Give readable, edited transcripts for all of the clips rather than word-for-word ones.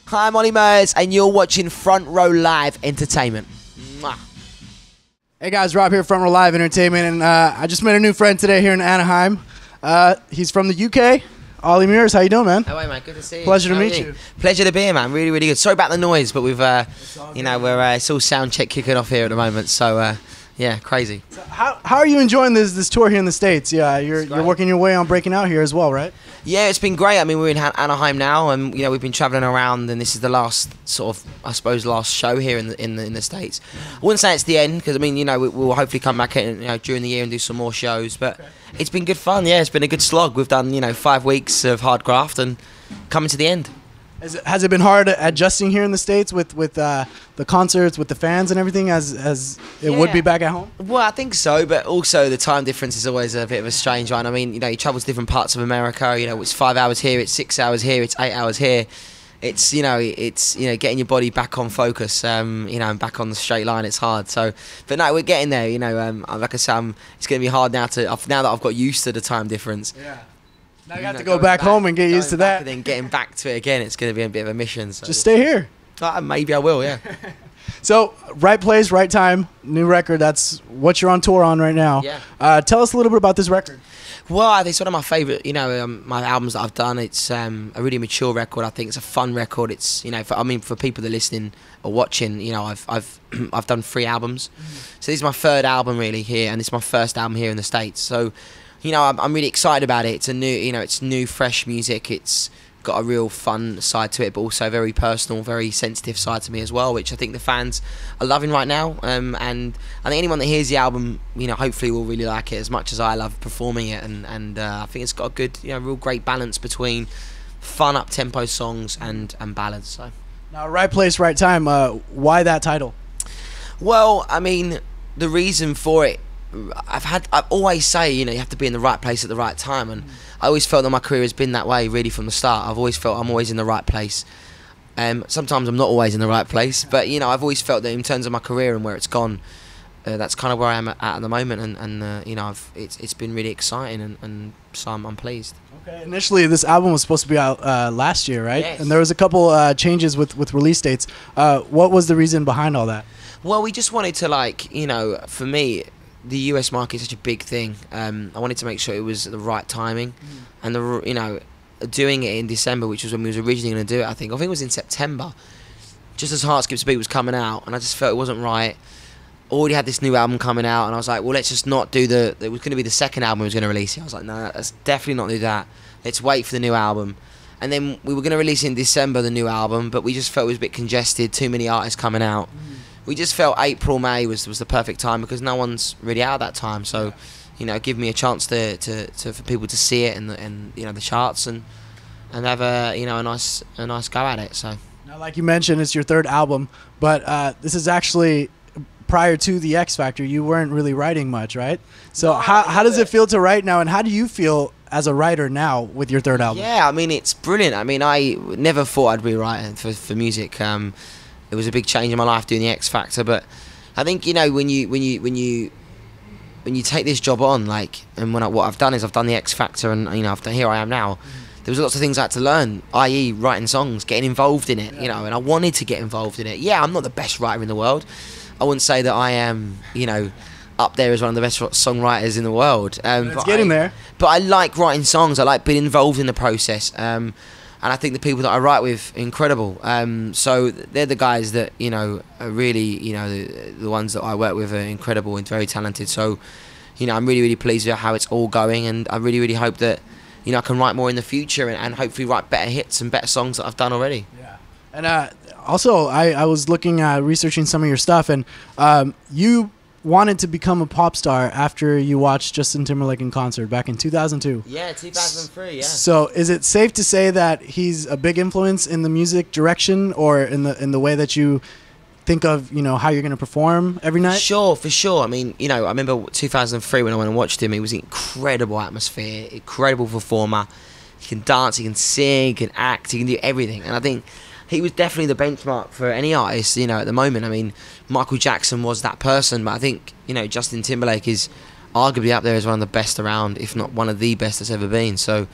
Hi, I'm Olly Murs, and you're watching Front Row Live Entertainment. Mwah. Hey guys, Rob here, Front Row Live Entertainment, and I just met a new friend today here in Anaheim. He's from the UK. Olly Murs, how you doing, man? How are you, man? Good to see you. Pleasure to meet you. Pleasure to be here, man. Really, really good. Sorry about the noise, but we've, it's all sound check kicking off here at the moment. So, yeah, crazy. So how are you enjoying this tour here in the States? Yeah, you're working your way on breaking out here as well, right? Yeah, it's been great. I mean, we're in Anaheim now, and we've been traveling around, and this is the last sort of, I suppose, last show here in the States. I wouldn't say it's the end, because I mean, we'll hopefully come back during the year and do some more shows. But it's been good fun. Yeah, it's been a good slog. We've done 5 weeks of hard graft and coming to the end. Has it been hard adjusting here in the States with the concerts, with the fans and everything, as it would be back at home? Well, I think so, but also the time difference is always a bit of a strange one. I mean, you travel to different parts of America. It's 5 hours here, it's 6 hours here, it's 8 hours here. It's getting your body back on focus, and back on the straight line. It's hard. So, but no, we're getting there. Like I said, it's going to be hard now that I've got used to the time difference. Yeah. Now you have to go back home and get used to that. And then getting back to it again, it's going to be a bit of a mission. So. Just stay here. Maybe I will, yeah. So, right place, right time, new record. That's what you're on tour on right now. Yeah. Tell us a little bit about this record. Well, it's one of my favourite, my albums that I've done. It's a really mature record. I think it's a fun record. It's, for people that are listening or watching, I've done 3 albums. So this is my 3rd album really here, and this is my 1st album here in the States. So, I'm really excited about it. It's it's new, fresh music. It's got a real fun side to it, but also a very personal, very sensitive side to me as well, which I think the fans are loving right now. And I think anyone that hears the album, hopefully will really like it as much as I love performing it. And I think it's got a good, real great balance between fun, up-tempo songs and ballads. So now, right place, right time. Why that title? Well, I mean, the reason for it, I always say, you have to be in the right place at the right time, and I always felt that my career has been that way really from the start. I've always felt I'm always in the right place. Sometimes I'm not always in the right place, but I've always felt that in terms of my career and where it's gone, that's kind of where I am at the moment, and it's been really exciting, and so I'm pleased. Okay. Initially, this album was supposed to be out last year, right? Yes. And there was a couple changes with release dates. What was the reason behind all that? Well, we just wanted to for me, the US market is such a big thing. I wanted to make sure it was the right timing, and doing it in December, which was when we was originally going to do it. I think it was in September, just as Heart Skips a Beat was coming out, and I just felt it wasn't right. Already had this new album coming out, and I was like, well, let's just not do it was going to be the 2nd album we was going to release it. I was like, no, let's definitely not do that. Let's wait for the new album. And then we were going to release it in December, the new album, but we just felt it was a bit congested, too many artists coming out. We just felt April, May was the perfect time, because no one's really out at that time. So, give me a chance for people to see it and the charts and have a nice go at it. So now, like you mentioned, it's your 3rd album, but this is actually prior to the X Factor. You weren't really writing much, right? So how does it feel to write now, and how do you feel as a writer now with your 3rd album? Yeah, I mean, it's brilliant. I mean, I never thought I'd be writing for music. It was a big change in my life doing the X Factor, but I think when you take this job on, and what I've done is I've done the X Factor, and here I am now. There was lots of things I had to learn, i.e. writing songs, getting involved in it, and I wanted to get involved in it. Yeah, I'm not the best writer in the world. I wouldn't say that I am, up there as one of the best songwriters in the world. It's getting there. But I like writing songs. I like being involved in the process. And I think the people that I write with are incredible. So they're the guys that, are really, the ones that I work with are incredible and very talented. So, I'm really, really pleased with how it's all going. And I really, really hope that, I can write more in the future and hopefully write better hits and better songs that I've done already. Yeah. And also, I was looking at researching some of your stuff, and you wanted to become a pop star after you watched Justin Timberlake in concert back in 2002. Yeah, 2003, yeah. So is it safe to say that he's a big influence in the music direction, or in the way that you think of, how you're going to perform every night? Sure, for sure. I mean, I remember 2003 when I went and watched him. He was an incredible atmosphere, incredible performer. He can dance, he can sing, he can act, he can do everything. And I think he was definitely the benchmark for any artist, at the moment. I mean, Michael Jackson was that person, but I think, Justin Timberlake is arguably up there as one of the best around, if not one of the best that's ever been. So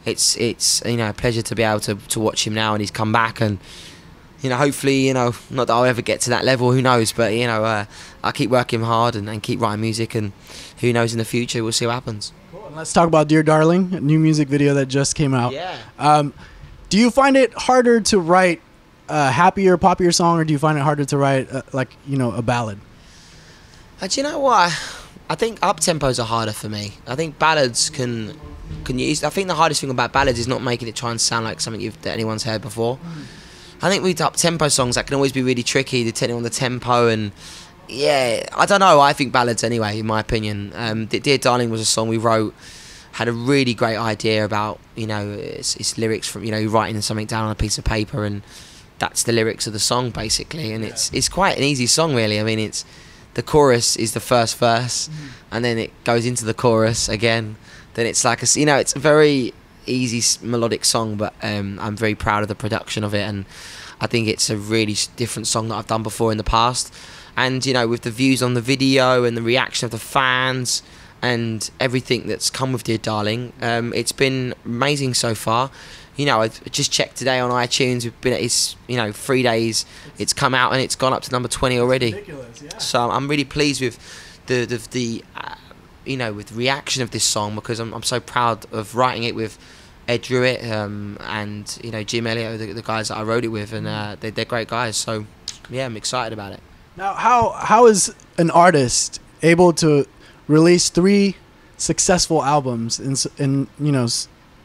it's a pleasure to be able to watch him now, and he's come back, and you know, hopefully, you know, not that I'll ever get to that level, who knows, but, you know, I keep working hard and keep writing music, and who knows, in the future, we'll see what happens. Cool. And let's talk about Dear Darling, a new music video that just came out. Yeah. Do you find it harder to write a happier, poppier song, or do you find it harder to write, like, you know, a ballad? Do you know what? I think up-tempos are harder for me. I think ballads can use... I think the hardest thing about ballads is not making it try and sound like something that anyone's heard before. I think with up-tempo songs, that can always be really tricky, depending on the tempo, and... Yeah, I don't know. I think ballads anyway, in my opinion. Dear Darling was a song we wrote, had a really great idea about, you know, it's lyrics from, you know, writing something down on a piece of paper, and that's the lyrics of the song, basically. And it's quite an easy song, really. I mean, it's... The chorus is the first verse, and then it goes into the chorus again. Then it's like you know, it's a very easy melodic song, but I'm very proud of the production of it, and I think it's a really different song that I've done before in the past. And you know, with the views on the video and the reaction of the fans and everything that's come with Dear Darling, it's been amazing so far. You know, I just checked today on iTunes. It's you know, 3 days. It's come out and it's gone up to number 20 already. Ridiculous, yeah. So I'm really pleased with the you know, with the reaction of this song, because I'm so proud of writing it with Ed Druitt and you know, Jim Elliott, the guys that I wrote it with, and they're great guys. So yeah, I'm excited about it. Now, how is an artist able to release 3 successful albums in you know,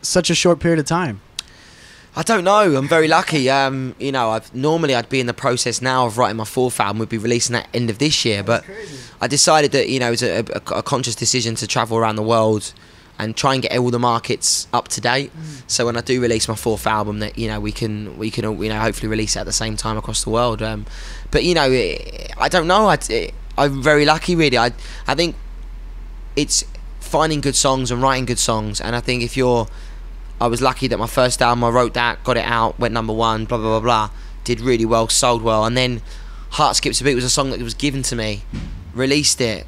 such a short period of time? I don't know. I'm very lucky. You know, normally I'd be in the process now of writing my 4th album. We'd be releasing that end of this year. But I decided that, you know, it was a conscious decision to travel around the world and try and get all the markets up to date. So when I do release my 4th album, that, you know, we can you know, hopefully release it at the same time across the world. But you know, I don't know. I'm very lucky, really. I think it's finding good songs and writing good songs. And I think I was lucky that my first album, I wrote that, got it out, went number 1, blah, blah, blah, blah, did really well, sold well. And then Heart Skips a Beat was a song that was given to me, released it,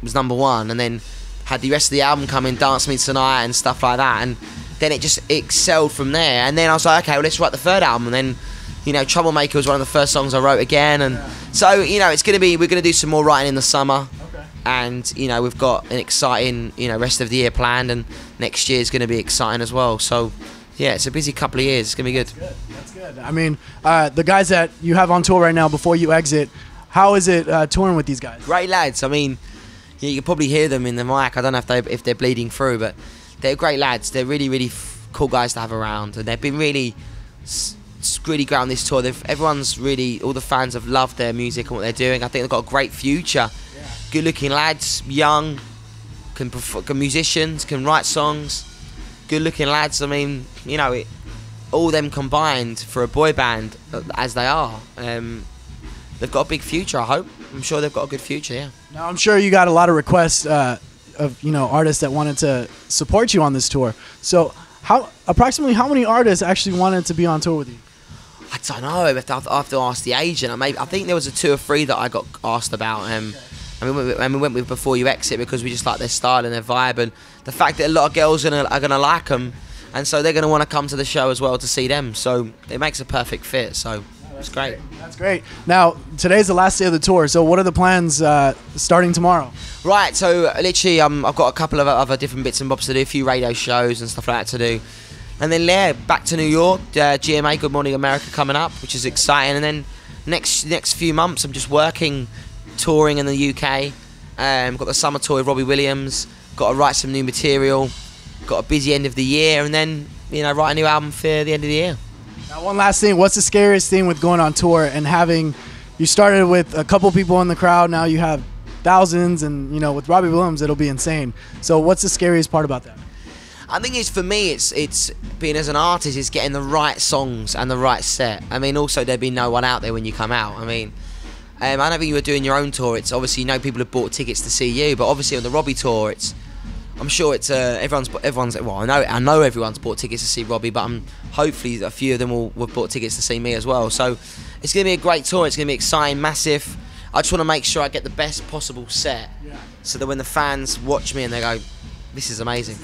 was number 1, and then had the rest of the album come in, Dance Me Tonight and stuff like that. And then it just excelled from there. And then I was like, okay, well, let's write the 3rd album. And then, you know, Troublemaker was one of the first songs I wrote again. And so, you know, we're going to do some more writing in the summer. And you know, we've got an exciting, you know, rest of the year planned, and next year is going to be exciting as well. So yeah, it's a busy couple of years. It's going to be good. That's good. I mean, the guys that you have on tour right now, before you exit, how is it touring with these guys? Great lads. I mean, yeah, you can probably hear them in the mic. I don't know if they're bleeding through, but they're great lads. They're really, really cool guys to have around, and they've been really great on this tour. Everyone's really, all the fans have loved their music and what they're doing. I think they've got a great future. Good-looking lads, young, can musicians, can write songs. Good-looking lads. I mean, you know, all them combined for a boy band, as they are, they've got a big future. I hope. I'm sure they've got a good future. Yeah. Now, I'm sure you got a lot of requests of, you know, artists that wanted to support you on this tour. So, approximately how many artists actually wanted to be on tour with you? I don't know. I have to ask the agent. I think there was 2 or 3 that I got asked about. And we went with Before You Exit because we just like their style and their vibe, and the fact that a lot of girls are gonna like them, and so they're gonna want to come to the show as well to see them. So it makes a perfect fit. So it's great. That's great. Now, today's the last day of the tour. So what are the plans starting tomorrow? Right. So literally, I've got a couple of other different bits and bobs to do, a few radio shows and stuff like that to do, and then back to New York. GMA, Good Morning America, coming up, which is exciting. And then next few months, I'm just working, touring in the UK. Got the summer tour with Robbie Williams. Got to write some new material. Got a busy end of the year, and then, you know, write a new album for the end of the year. Now, one last thing. What's the scariest thing with going on tour and having? You started with a couple people in the crowd. Now you have thousands, and you know, with Robbie Williams, it'll be insane. So, what's the scariest part about that? I think for me, it's being as an artist, is getting the right songs and the right set. I mean, also there'd be no one out there when you come out. I mean, I don't think you were doing your own tour. It's obviously, you know, people have bought tickets to see you, but obviously on the Robbie tour, I'm sure it's everyone's. Well, I know everyone's bought tickets to see Robbie, but hopefully a few of them will have bought tickets to see me as well. So it's going to be a great tour. It's going to be exciting, massive. I just want to make sure I get the best possible set, so that when the fans watch me and they go, "This is amazing.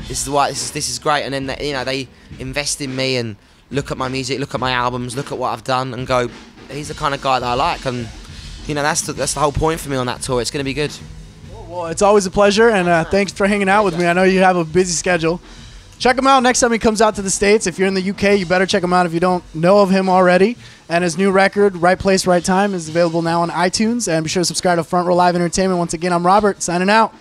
This is great," and then they invest in me and look at my music, look at my albums, look at what I've done, and go, he's the kind of guy that I like. And you know, that's the whole point for me on that tour. It's going to be good. Well, it's always a pleasure, and thanks for hanging out with me. I know you have a busy schedule. Check him out next time he comes out to the States. If you're in the UK, you better check him out if you don't know of him already. And his new record, Right Place, Right Time, is available now on iTunes. And be sure to subscribe to Front Row Live Entertainment. Once again, I'm Robert, signing out.